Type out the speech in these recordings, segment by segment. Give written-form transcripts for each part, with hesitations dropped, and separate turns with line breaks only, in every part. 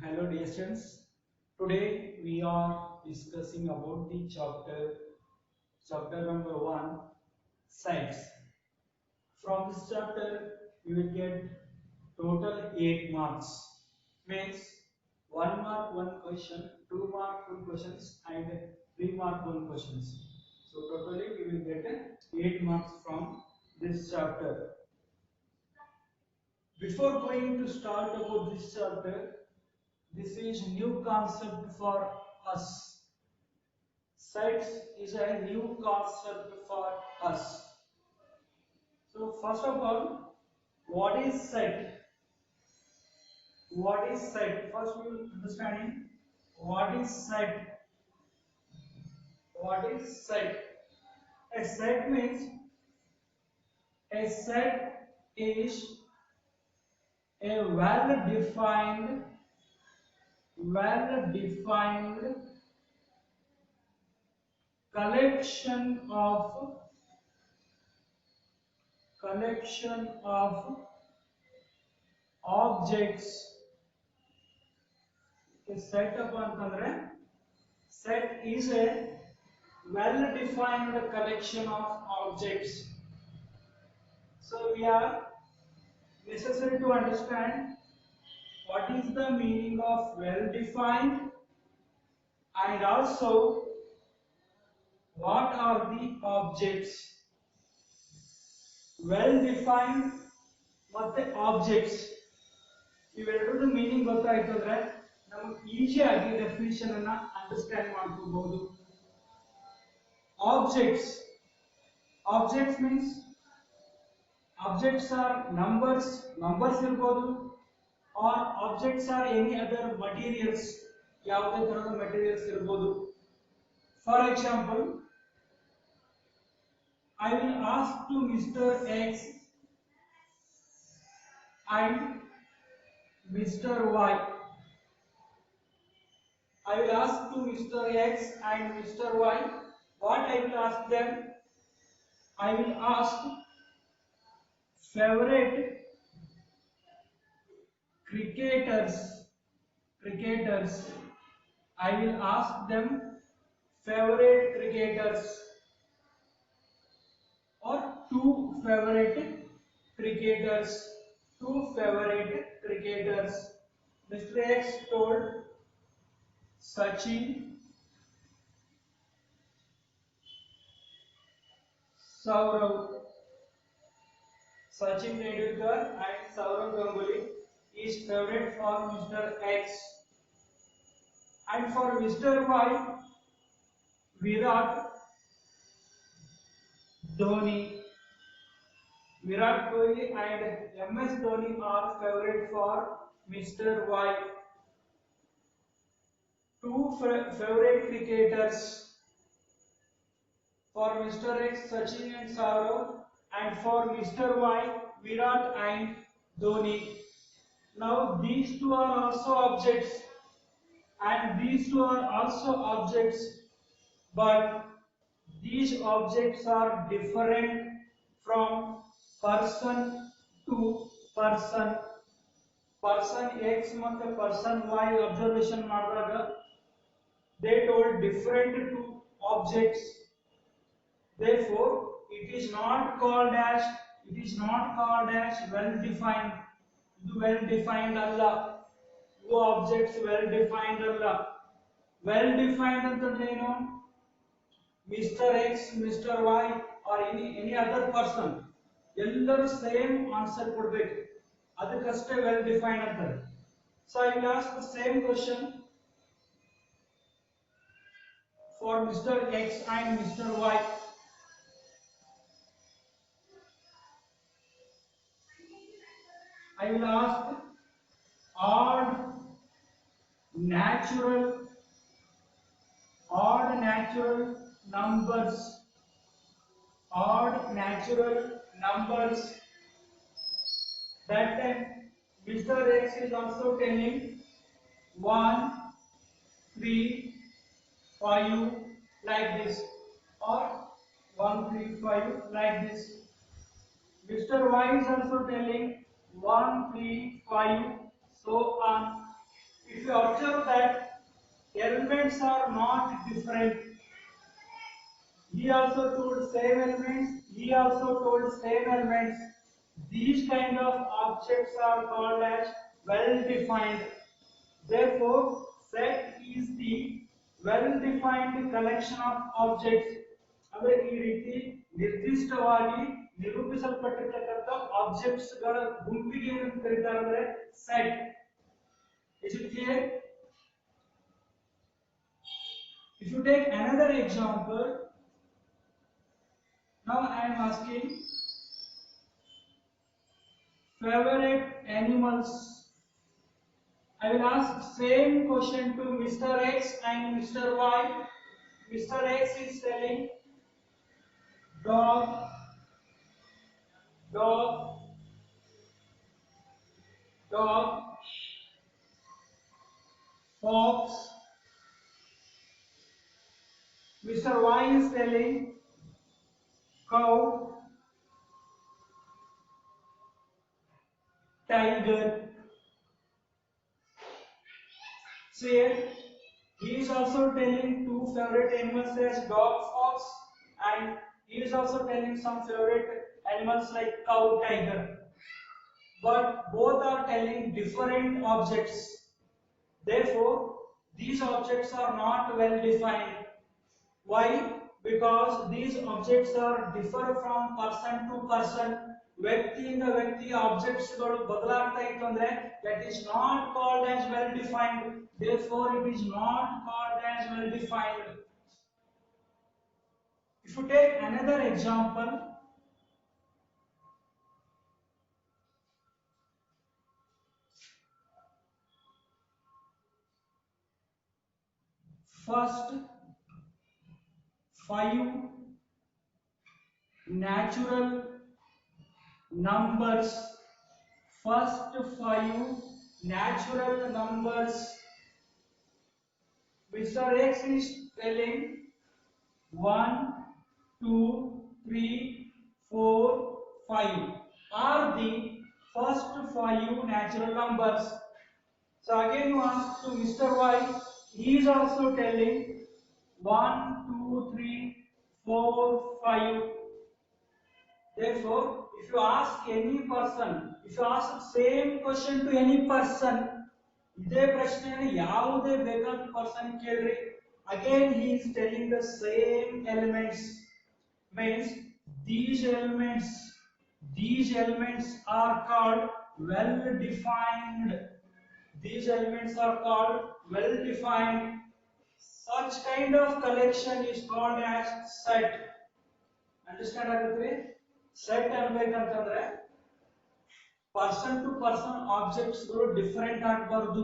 Hello dear students. Today we are discussing about the chapter number 1, sites. From this chapter you will get total 8 marks. Means 1 mark 1 question, 2 mark 2 questions and 3 mark 1 questions. So totally we will get 8 marks from this chapter. Before going to start about this chapter, this is new concept for us. Sites is a new concept for us. So first of all, what is site? What is site? First we will understanding what is site. What is site? A site means a set is a well-defined collection of objects. A set up ಅಂತಂದ್ರೆ set is a well-defined collection of objects. So we are necessary to understand what is the meaning of well-defined and also what are the objects. Well-defined ಮತ್ತೆ objects ಇವೆರಡರ meaning ಗೊತ್ತಾಯ್ತು ಅಂದ್ರೆ ನಮಗೆ easy ಆಗಿ definition ಅನ್ನ understand ಮಾಡ್ಕೋಬಹುದು. Objects means objects are numbers ಇರಬಹುದು or objects are any other materials, ಯಾವುದೇ ತರಹದ materials ಇರಬಹುದು. For example, I will ask to Mr. X and Mr. Y. I will ask to Mr. X and Mr. Y. What I will ask them? I will ask favorite cricketers. I will ask them favorite cricketers or two favorite cricketers. Mr. X told Sachin, Saurav. Sachin Tendulkar and Saurav Ganguly is favorite for Mr. X. And for Mr. Y, Virat Kohli and MS Dhoni are favorite for Mr. Y. Two favorite cricketers for Mr. X, Sachin and Saurav, and for Mr. Y, Virat and Dhoni. Now these two are also objects, but these objects are different from person to person. Person X ಮತ್ತು person Y observation ಮಾಡಿದಾಗ they told different two objects. Therefore it is not called as well defined. ಇದು well defined ಅಲ್ಲ. two objects well defined ಅಲ್ಲ. well defined ಅಂತಂದ್ರೆ ಏನು? Mr. X, Mr. Y or any other person ಎಲ್ಲರೂ same answer ಕೊಡಬೇಕು, ಅದಕ್ಕಷ್ಟೇ well defined ಅಂತಾರೆ. So I will ask the same question for Mr. X and Mr. Y. I will ask odd natural numbers. That time Mr. X is also telling 1, 3, 5 like this or 1, 3, 5 like this. Mr. Y is also telling 1, 3, 5 so on. if you observe that elements are not different, he also told same elements, he also told same elements. These kind of objects are called as well defined. Therefore, set is the well defined collection of objects. ಅಂದರೆ ಈ ರೀತಿ ನಿರ್ದಿಷ್ಟವಾಗಿ ನಿರೂಪಿಸಲ್ಪಟ್ಟಿರತಕ್ಕಂಥ objects ಗಳ ಗುಂಪಿಗೆ ಏನಂತ ಕರೀತಾರೆ ಅಂದ್ರೆ set. Is it clear? If you take another example, now I am asking favorite animals. I will ask same question to Mr. X and Mr. Y. Mr. X is telling dog, dog, dog, fox. Mr. Y is telling cow, tiger. So here he is also telling two favorite animals as dog, fox, and he is also telling some favorite animals like cow, tiger. But both are telling different objects. Therefore, these objects are not well defined. Why? Because these objects are differ from person to person. ವ್ಯಕ್ತಿಯಿಂದ ವ್ಯಕ್ತಿ objects ಗಳು ಬದಲಾಗ್ತಾ ಇತ್ತು ಅಂದ್ರೆ that is not called as well defined. Therefore, it is not called as well defined. If you take another example, first 5 natural numbers, first 5 natural numbers. Mr. X is telling 1, 2, 3, 4, 5 are the first 5 natural numbers. So again you ask to Mr. Y, he is also telling 1, 2, 3, 4, 5. Therefore, if you ask any person, if you ask same question to any person, ಇದೇ ಪ್ರಶ್ನೆಯನ್ನು ಯಾವುದೇ ಬೇಕಾದ person ಕೇಳ್ರಿ, again he is telling the same elements. Means these elements are called well defined. These elements are called well defined. Such kind of collection is called as set. Understand aguthe? Set ಅನ್ಬೇಕಂತಂದ್ರೆ person to person objects ಗಳು different ಆಗಬಾರದು,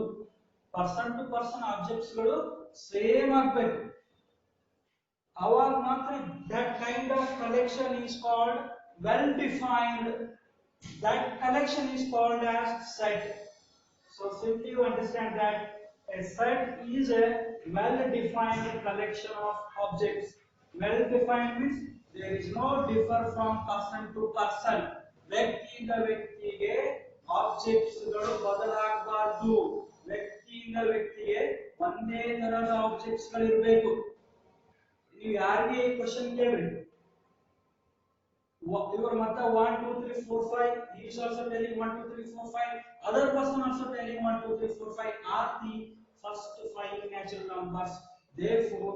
person to person objects ಗಳು same ಆಗಬೇಕು. ಅವಾಗ ಮಾತ್ರ that kind of collection is called well defined. That collection is called as set. So simply you understand that a set is a well defined collection of objects. Well defined means there is no differ from person to person. ವ್ಯಕ್ತಿಯಿಂದ ವ್ಯಕ್ತಿಗೆ objects ಗಳು ಬದಲಾಗಬಾರದು. ವ್ಯಕ್ತಿಯಿಂದ ವ್ಯಕ್ತಿಗೆ ಒಂದೇ ತರಹದ objects ಗಳು ಇರಬೇಕು. ನೀವು ಯಾರಿಗೆ ಈ ಕ್ವೆಶ್ಚನ್ ಕೇಳ್ರಿ, ಇವರು ಮತ್ತೆ 1 2 3 4 5, he is also telling 1 2 3 4 5, other person also telling 1 2 3 4 5 are the first 5 natural numbers. Therefore,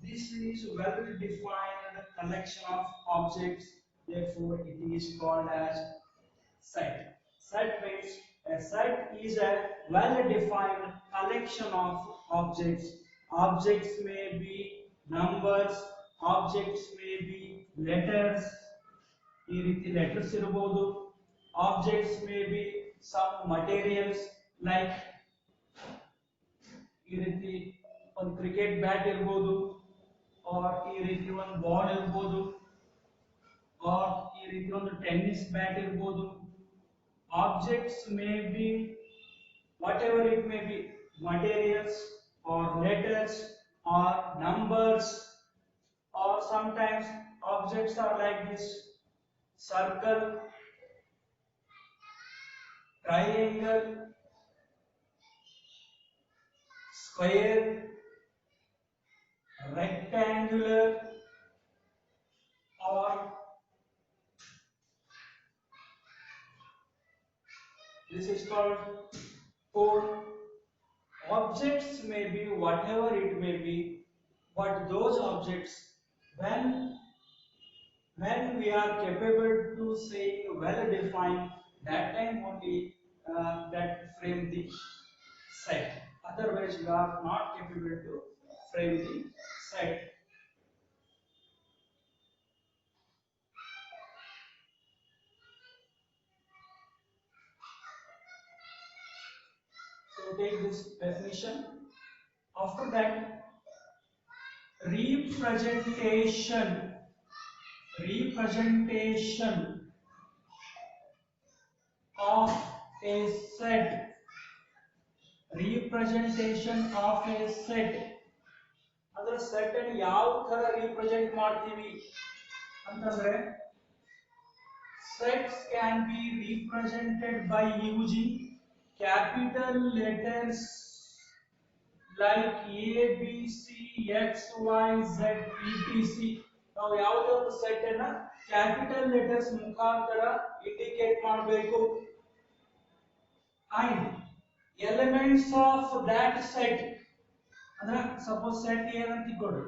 this is well defined collection of objects. Therefore, it is called as set. Set means a set is a well defined collection of objects. Objects may be numbers, objects may be letters. ಈ ರೀತಿ letters ಇರಬಹುದು. Objects may be some materials like ಈ ರೀತಿ ಒಂದು cricket bat ಇರಬಹುದು, or ಈ ರೀತಿ ಒಂದು ಬಾಲ್ ಇರಬಹುದು, or ಈ ರೀತಿ ಒಂದು ಟೆನ್ನಿಸ್ ಬ್ಯಾಟ್ ಇರಬಹುದು. Objects may be whatever it may be, materials or letters or numbers, or sometimes objects are like this: circle, triangle, square, rectangular, or this is called code. Objects may be whatever it may be, but those objects, when we are capable to say well defined, that time only that frame the set. Otherwise, we are not capable to frame the set. So take this definition. After that, representation of a set. Representation of a set. ಅಂದ್ರೆ set ಅನ್ನು ಯಾವ ತರ represent ಮಾಡ್ತೀವಿ ಅಂತಂದ್ರೆ sets can be represented by using capital letters like A, B, C, X, Y, Z, etc. ನಾವು ಯಾವುದೇ ಒಂದು set ಅನ್ನ ಕ್ಯಾಪಿಟಲ್ ಲೆಟರ್ಸ್ ಮುಖಾಂತರ ಇಂಡಿಕೇಟ್ ಮಾಡಬೇಕು and elements of that set ಅಂದ್ರೆ ಸಪೋಸ್ ಸೆಟ್ A ಅಂತ ಇಟ್ಕೊಳ್ಳಿ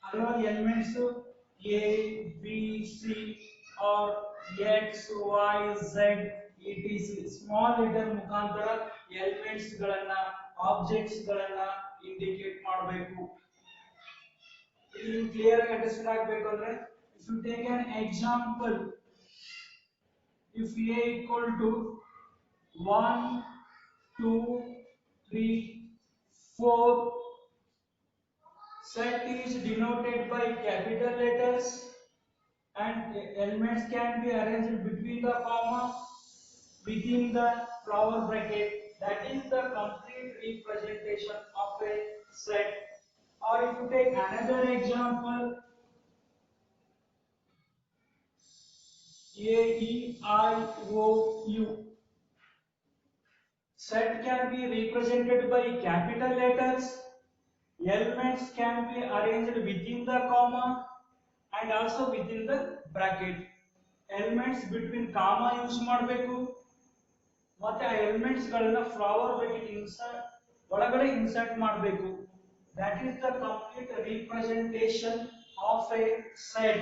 ಅದರಲ್ಲಿ elements A B C or X Y Z etc small letter ಮುಖಾಂತರ ಎಲಿಮೆಂಟ್ಸ್ ಗಳನ್ನ ಆಬ್ಜೆಕ್ಟ್ಸ್ ಗಳನ್ನ ಇಂಡಿಕೇಟ್ ಮಾಡಬೇಕು ಇಲ್ಲಿ ಕ್ಲಿಯರ್ ಆಗಿ ಅಂಡರ್ಸ್ಟ್ಯಾಂಡ್ ಆಗಬೇಕು ಅಂದ್ರೆ if you take an example if A equal to 1 2 3 4 set is denoted by capital letters and elements can be arranged between the comma within the flower bracket. That is the complete representation of a set. Or if you take another example, A E I O U. Set can be represented by capital letters. Elements can be arranged within the comma and also within the bracket. Elements between comma use ಮಾಡಬೇಕು ಮತ್ತೆ ಆ elements ಗಳನ್ನ flower bracket insert ಒಳಗಡೆ insert ಮಾಡಬೇಕು that is the complete representation of a set.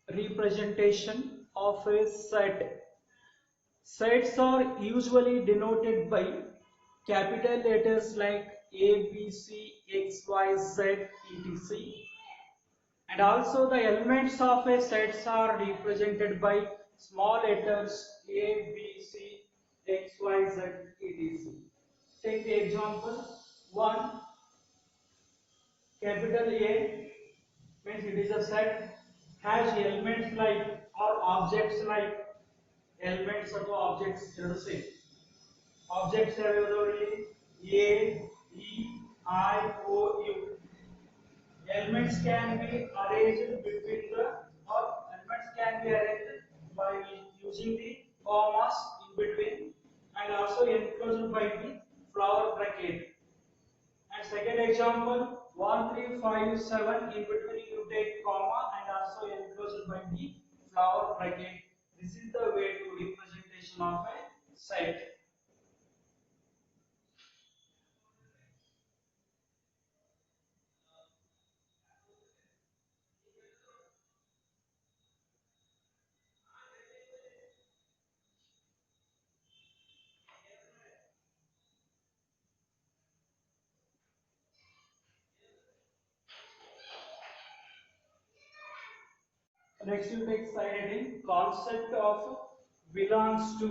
Representation of a set. Sets are usually denoted by capital letters like A, B, C, X, Y, Z, etc. And also the elements of a sets are represented by small letters A, B, C, X, Y, Z, etc. Take the example 1. Capital A means it is a set has elements like or objects like elements ಅಥವಾ objects ಎರಡು same objects ಯಾವ್ಯಾವದವರಲ್ಲಿ A E I O U. Elements can be arranged between the or elements can be arranged by using the commas in between and also enclosed by the flower bracket. And second example 1 3 5 7 in between you take comma and also enclosed by the flower bracket. This is the way to representation of a set. Next you take side heading concept of belongs to.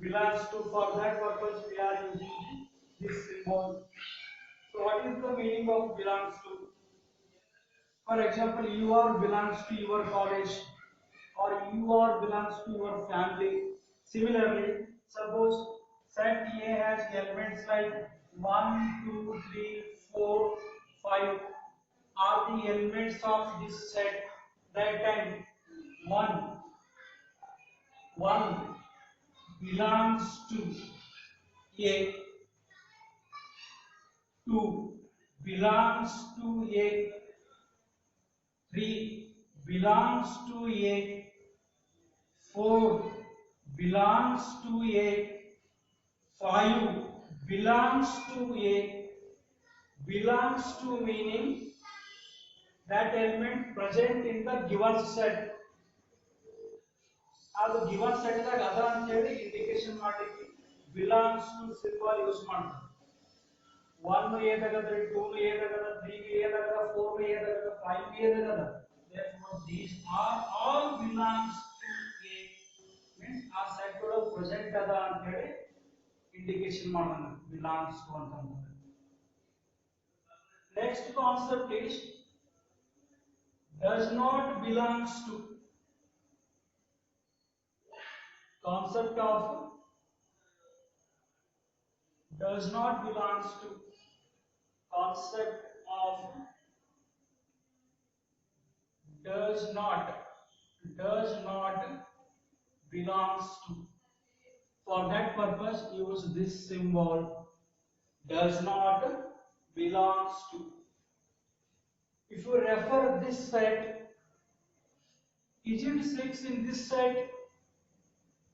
Belongs to, for that purpose we are using this symbol. So what is the meaning of belongs to? For example, you are belongs to your college or you are belongs to your family. Similarly, suppose set A has elements like 1 2 3 4 5 are the belonging elements of this set. That time one belongs to A, 2 belongs to A, 3 belongs to A, 4 belongs to A, 5 belongs to A. Belongs to meaning that element present in the given set. ಅದು given set ದಾಗ ಅದ ಅಂತ ಹೇಳಿ indication ಮಾಡಲಿಕ್ಕೆ belongs to symbol use ಮಾಡ್ತಾರೆ. 1 A ದಾಗದ 2 A ದಾಗದ 3 A ದಾಗದ 4 ಎ ದಾಗದ 5 ಎ ದಾಗದ. Therefore these are all belongs to A, means ಆ ಸೆಟ್ ಒಳಗೆ ಪ್ರೆಸೆಂಟ್ ಅದ ಅಂತ ಹೇಳಿ ಇಂಡಿಕೇಶನ್ ಮಾಡೋಣ ಬಿಲಾಂಗ್ಸ್ ಟು ಅಂತಂದ್ರೆ. Next concept is does not belongs to. Concept of does not belongs to. Concept of does not belongs to. For that purpose use this symbol does not belongs to. If you refer this set, is it 6 in this set?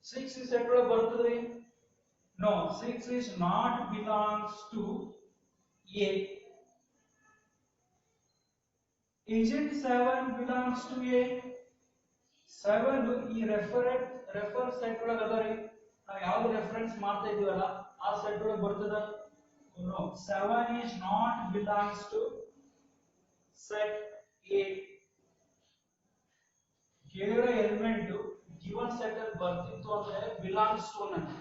6 is set ಒಳಗೆ ಬರ್ತದೆ. No, 6 is not belongs to A. Is it 7 belongs to A? 7 ಈ refer set ಒಳಗೆ ಅದರಿ. ನಾವು ಯಾವುದು reference ಮಾಡ್ತಾ ಇದೀವಲ್ಲ ಆ set ಒಳಗೆ ಬರ್ತದ. No, 7 is not belongs to set A. ಕೇಳಿರೋ ಎಲಿಮೆಂಟ್ ಗಿವನ್ ಸೆಟ್ ಅಲ್ಲಿ ಬರ್ತಿತ್ತು ಅಂದ್ರೆ ಬಿಲಾಂಗ್ಸ್ ಟು ಅನ್ನೋದು.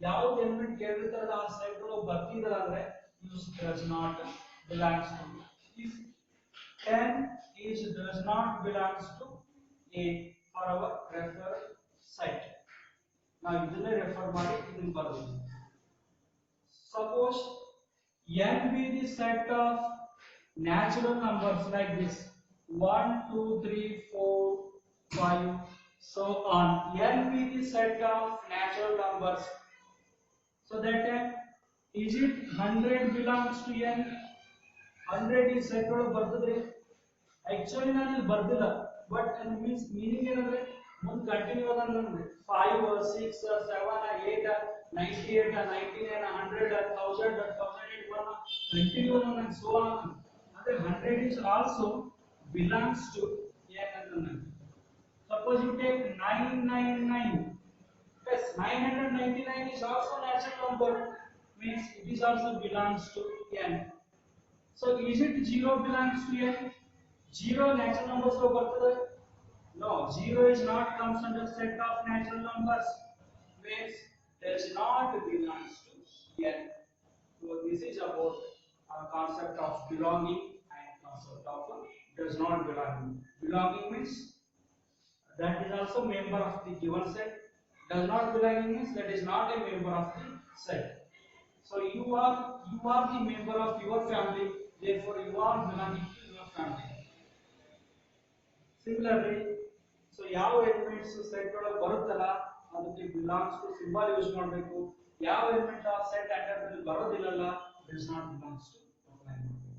ಯಾವ್ದು ಎಲಿಮೆಂಟ್ ಕೇಳಿರ್ತಾರಲ್ಲ ಆ ಸೆಟ್ ಒಳಗೆ ಬರ್ತಿದ್ರ ಅಂದ್ರೆ use does not belongs to. If 10 is does not belongs to A for our refer set. ನಾವು ಇದನ್ನೇ ರೆಫರ್ ಮಾಡಿ ಇದನ್ನ ಬರ್ತೀವಿ. Suppose n be the set of natural numbers like this 1 2 3 4 5 so on. N be the set of natural numbers, so that is it 100 belongs to n? 100 is set ಒಳಗೆ ಬರ್ತದೆ. Actually ನಾನು ಇಲ್ಲಿ ಬರ್ದಿಲ್ಲ, but means meaning ಏನಂದ್ರೆ ಮುಂದೆ continue ಅದನ್ನಂದ್ರೆ 5 6 7 8 98 99 100 1000 1001 continue ಅದನ್ನ so on. ಅಂದ್ರೆ 100 is also belongs to n ಅಂತಂದ್ರೆ. Suppose you take 999. Yes, 999 is also natural number, means it is also belongs to n. So is it 0 belongs to n? 0 natural numbers lo bartade. No, 0 is not comes under set of natural numbers, means does not belongs to n. So this is about concept of belonging and concept of does not belonging. Belonging means that is also member of the given set. Does not belonging means that is not a member of the set. So you are the member of your family, therefore you are belonging to your family. Similarly, so ಯಾವ elements set ಒಳಗೆ ಬರುತ್ತಲ್ಲ ಅದಕ್ಕೆ belongs to symbol use ಮಾಡಬೇಕು. ಯಾವ element ಆ set under ಬರೋದಿಲ್ಲಲ್ಲ does not belongs to apply ಮಾಡಬೇಕು.